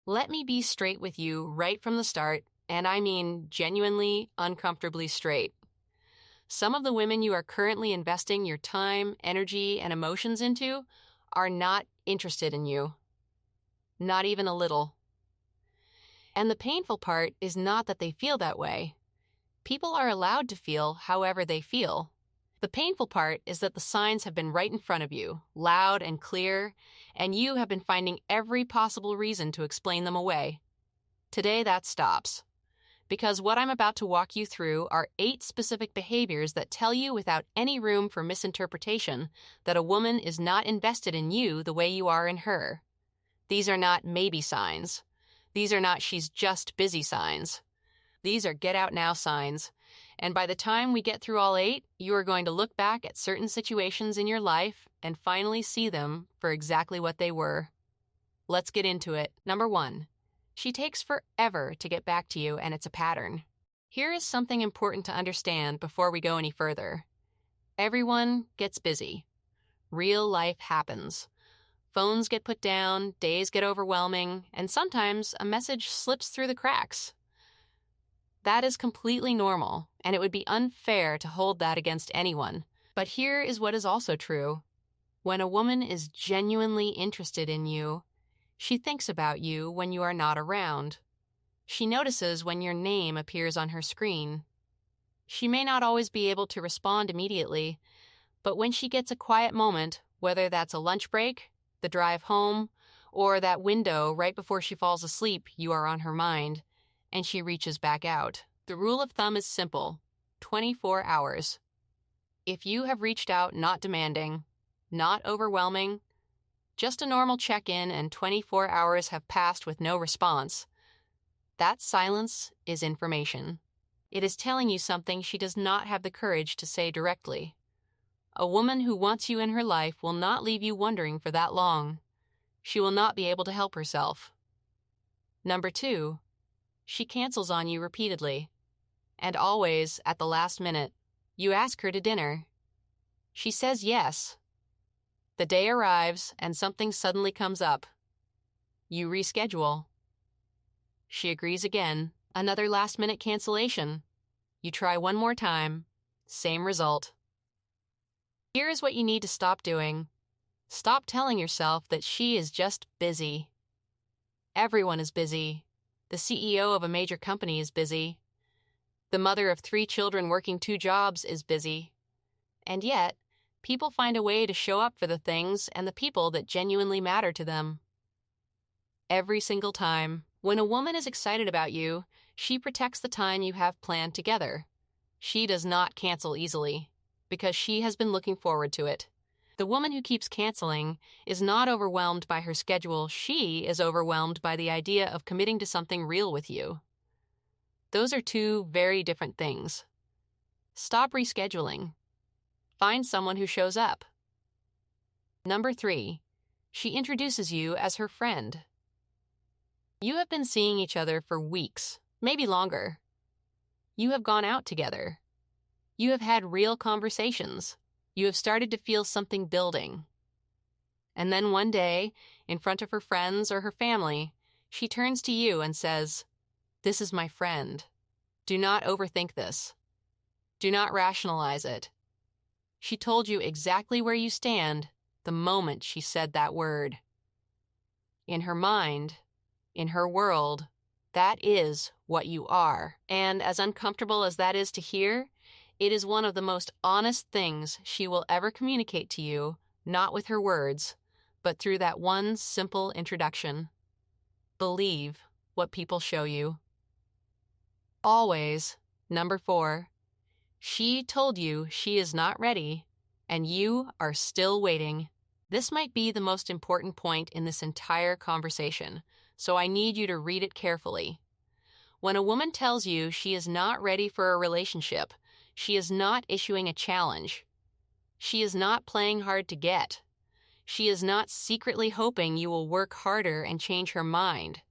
Let me be straight with you right from the start, and I mean genuinely, uncomfortably straight. Some of the women you are currently investing your time, energy, and emotions into are not interested in you. Not even a little. And the painful part is not that they feel that way. People are allowed to feel however they feel. The painful part is that the signs have been right in front of you, loud and clear, and you have been finding every possible reason to explain them away. Today that stops. Because what I'm about to walk you through are 8 specific behaviors that tell you without any room for misinterpretation that a woman is not invested in you the way you are in her. These are not maybe signs. These are not she's just busy signs. These are get out now signs. And by the time we get through all 8, you are going to look back at certain situations in your life and finally see them for exactly what they were. Let's get into it. Number 1. She takes forever to get back to you, and it's a pattern. Here is something important to understand before we go any further. Everyone gets busy. Real life happens. Phones get put down, days get overwhelming, and sometimes a message slips through the cracks. That is completely normal, and it would be unfair to hold that against anyone. But here is what is also true. When a woman is genuinely interested in you, she thinks about you when you are not around. She notices when your name appears on her screen. She may not always be able to respond immediately, but when she gets a quiet moment, whether that's a lunch break, the drive home, or that window right before she falls asleep, you are on her mind, and she reaches back out. The rule of thumb is simple: 24 hours. If you have reached out not demanding, not overwhelming, just a normal check-in and 24 hours have passed with no response, that silence is information. It is telling you something she does not have the courage to say directly. A woman who wants you in her life will not leave you wondering for that long. She will not be able to help herself. Number 2, she cancels on you repeatedly. And always, at the last minute, you ask her to dinner. She says yes. The day arrives and something suddenly comes up. You reschedule. She agrees again. Another last-minute cancellation. You try one more time. Same result. Here is what you need to stop doing. Stop telling yourself that she is just busy. Everyone is busy. The CEO of a major company is busy. The mother of 3 children working 2 jobs is busy. And yet, people find a way to show up for the things and the people that genuinely matter to them. Every single time. When a woman is excited about you, she protects the time you have planned together. She does not cancel easily, because she has been looking forward to it. The woman who keeps canceling is not overwhelmed by her schedule. She is overwhelmed by the idea of committing to something real with you. Those are 2 very different things. Stop rescheduling. Find someone who shows up. Number 3, she introduces you as her friend. You have been seeing each other for weeks, maybe longer. You have gone out together. You have had real conversations. You have started to feel something building. And then one day, in front of her friends or her family, she turns to you and says, "This is my friend. Do not overthink this. Do not rationalize it." She told you exactly where you stand the moment she said that word. In her mind, in her world, that is what you are. And as uncomfortable as that is to hear, it is one of the most honest things she will ever communicate to you, not with her words, but through that one simple introduction. Believe what people show you. Always. Number 4, she told you she is not ready, and you are still waiting. This might be the most important point in this entire conversation, so I need you to read it carefully. When a woman tells you she is not ready for a relationship, she is not issuing a challenge. She is not playing hard to get. She is not secretly hoping you will work harder and change her mind.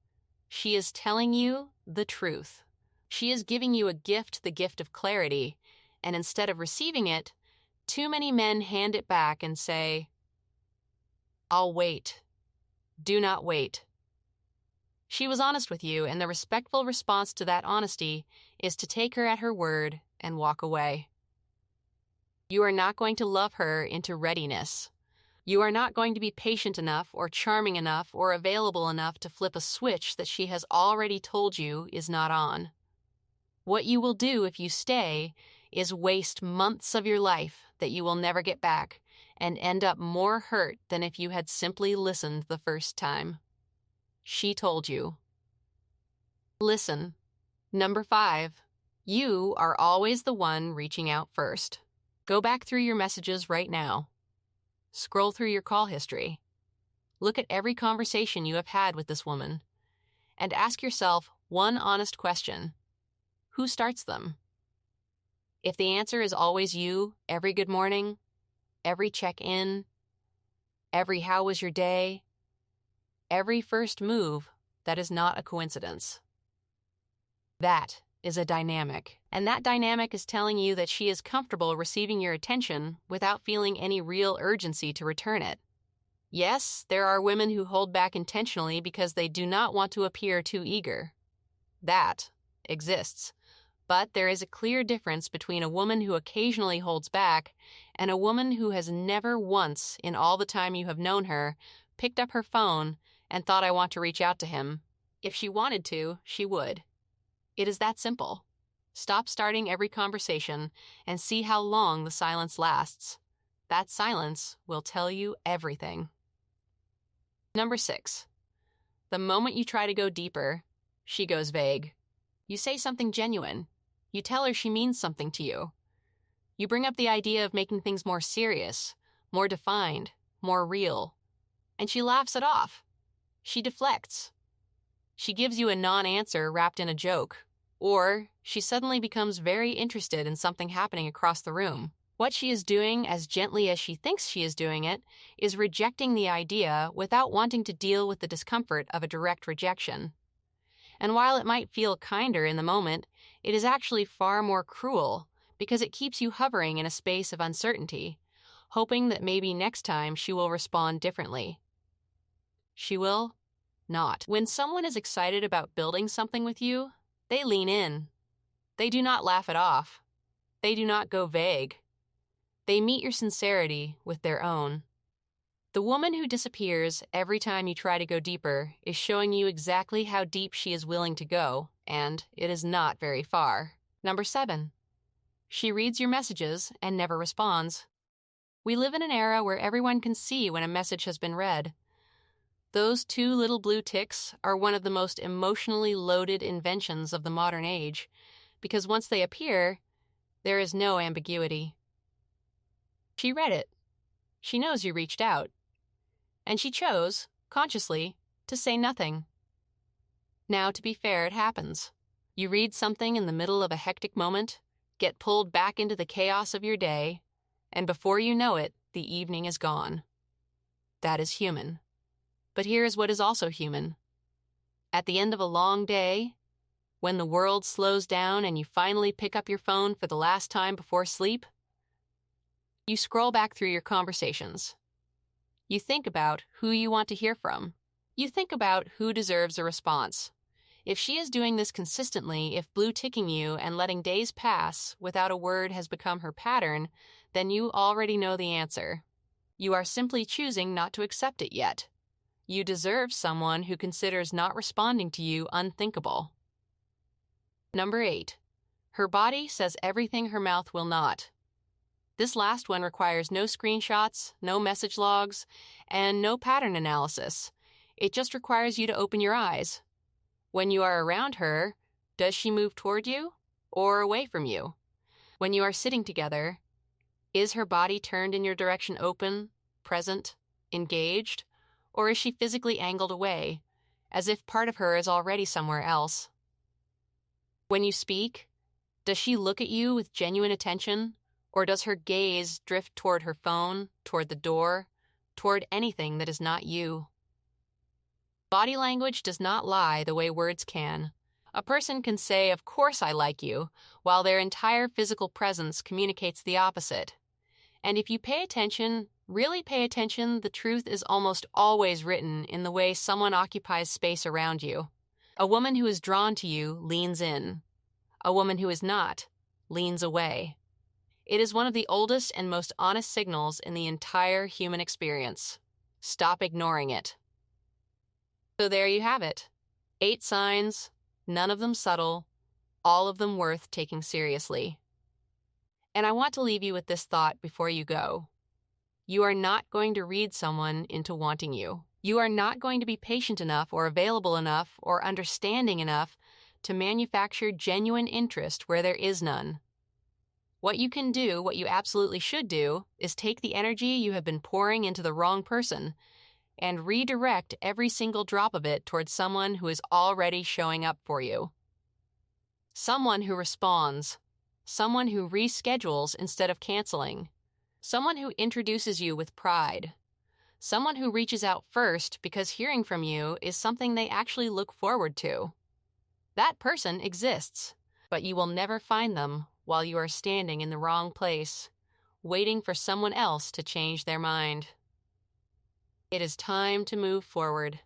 She is telling you the truth. She is giving you a gift, the gift of clarity, and instead of receiving it, too many men hand it back and say, "I'll wait. Do not wait." She was honest with you, and the respectful response to that honesty is to take her at her word and walk away. You are not going to love her into readiness. You are not going to be patient enough or charming enough or available enough to flip a switch that she has already told you is not on. What you will do if you stay is waste months of your life that you will never get back and end up more hurt than if you had simply listened the first time. She told you. Listen. Number 5. You are always the one reaching out first. Go back through your messages right now. Scroll through your call history. Look at every conversation you have had with this woman. And ask yourself one honest question. Who starts them? If the answer is always you, every good morning, every check-in, every how was your day, every first move, that is not a coincidence. That is a dynamic, and that dynamic is telling you that she is comfortable receiving your attention without feeling any real urgency to return it. Yes, there are women who hold back intentionally because they do not want to appear too eager. That exists. But there is a clear difference between a woman who occasionally holds back and a woman who has never once, in all the time you have known her, picked up her phone and thought, I want to reach out to him. If she wanted to, she would. It is that simple. Stop starting every conversation and see how long the silence lasts. That silence will tell you everything. Number 6. The moment you try to go deeper, she goes vague. You say something genuine. You tell her she means something to you. You bring up the idea of making things more serious, more defined, more real. And she laughs it off. She deflects. She gives you a non-answer wrapped in a joke. Or she suddenly becomes very interested in something happening across the room. What she is doing, as gently as she thinks she is doing it, is rejecting the idea without wanting to deal with the discomfort of a direct rejection. And while it might feel kinder in the moment, it is actually far more cruel because it keeps you hovering in a space of uncertainty, hoping that maybe next time she will respond differently. She will not. When someone is excited about building something with you, they lean in. They do not laugh it off. They do not go vague. They meet your sincerity with their own. The woman who disappears every time you try to go deeper is showing you exactly how deep she is willing to go, and it is not very far. Number 7. She reads your messages and never responds. We live in an era where everyone can see when a message has been read. Those 2 little blue ticks are one of the most emotionally loaded inventions of the modern age, because once they appear, there is no ambiguity. She read it. She knows you reached out. And she chose, consciously, to say nothing. Now, to be fair, it happens. You read something in the middle of a hectic moment, get pulled back into the chaos of your day, and before you know it, the evening is gone. That is human. But here is what is also human. At the end of a long day, when the world slows down and you finally pick up your phone for the last time before sleep, you scroll back through your conversations. You think about who you want to hear from. You think about who deserves a response. If she is doing this consistently, if blue ticking you and letting days pass without a word has become her pattern, then you already know the answer. You are simply choosing not to accept it yet. You deserve someone who considers not responding to you unthinkable. Number 8. Her body says everything her mouth will not. This last one requires no screenshots, no message logs, and no pattern analysis. It just requires you to open your eyes. When you are around her, does she move toward you or away from you? When you are sitting together, is her body turned in your direction open, present, engaged, or is she physically angled away, as if part of her is already somewhere else? When you speak, does she look at you with genuine attention? Or does her gaze drift toward her phone, toward the door, toward anything that is not you? Body language does not lie the way words can. A person can say, "Of course I like you," while their entire physical presence communicates the opposite. And if you pay attention, really pay attention, the truth is almost always written in the way someone occupies space around you. A woman who is drawn to you leans in. A woman who is not leans away. It is one of the oldest and most honest signals in the entire human experience. Stop ignoring it. So there you have it. 8 signs, none of them subtle, all of them worth taking seriously. And I want to leave you with this thought before you go. You are not going to read someone into wanting you. You are not going to be patient enough or available enough or understanding enough to manufacture genuine interest where there is none. What you can do, what you absolutely should do, is take the energy you have been pouring into the wrong person and redirect every single drop of it towards someone who is already showing up for you. Someone who responds. Someone who reschedules instead of canceling. Someone who introduces you with pride. Someone who reaches out first because hearing from you is something they actually look forward to. That person exists, but you will never find them while you are standing in the wrong place, waiting for someone else to change their mind. It is time to move forward.